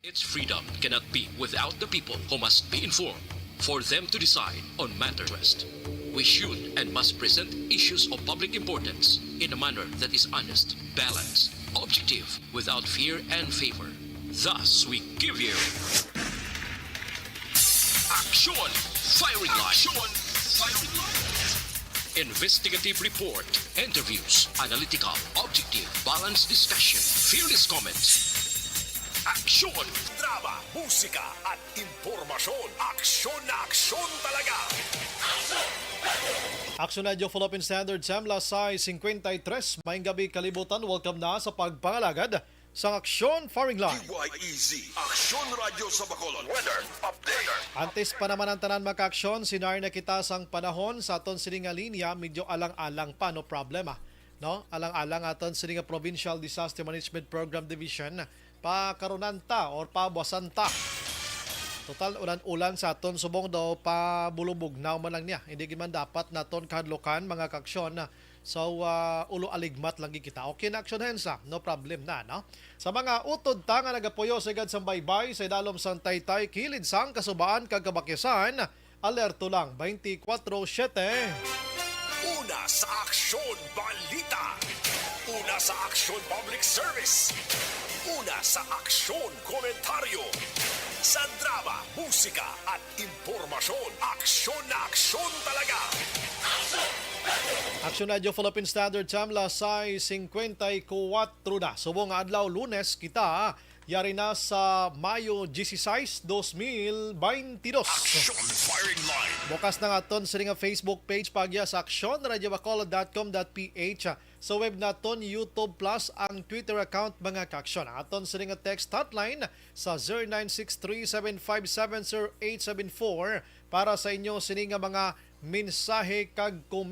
Its freedom cannot be without the people who must be informed for them to decide on matters. We should and must present issues of public importance in a manner that is honest, balanced, objective, without fear and favor. Thus, we give you Aksyon Firing Line. Investigative report, interviews, analytical, objective, balanced discussion, fearless comments. Aksyon! Drama, musika at impormasyon. Aksyon na aksyon talaga. Aksyon Radio Philippine Standard Time, lasay 53. Maayong gabi kalibutan. Welcome na sa pagpangalagad sa Aksyon Firing Line. DYEZ, Aksyon Radio sa Bacolod. Weather update. Antes pa naman ang tanan maka-aksyon, sinar na kita sang panahon sa aton sininga linya, medyo alang-alang pa, no problema. No? Alang-alang aton sininga Provincial Disaster Management Program Division, pa karunanta or pa buwasanta. Total ulan-ulan sa aton subong daw pa bulubog na man lang niya. Hindi man dapat naton kahadlokan mga kaksyon na so ulo aligmat lang kita. Okay na aksyon hensa, no problem na, no? Sa mga utod ta nga nagapuyo sa gad sang baybay sa idalom sang Taytay kilid sang kasubaan kag kabakyasan, alerto lang 24/7. Una sa Aksyon Balita. Una sa Aksyon Public Service. Una sa Aksyon Komentaryo. Sa drama, musika at impormasyon. Aksyon na aksyon talaga. Aksyon Radio Philippine Standard Time, lasay 54 na. Subong nga adlaw Lunes kita yari na sa Mayo 16, 2022. Aksyon Firing Line. Bukas na nga aton sa nga Facebook page pagya sa aksyon.radiobacolod.com.ph. Sa web naton YouTube Plus ang Twitter account mga kaksyon. Aton sa nga text hotline sa 0963-757-0874 para sa inyo sininga mga mensahe kag comment.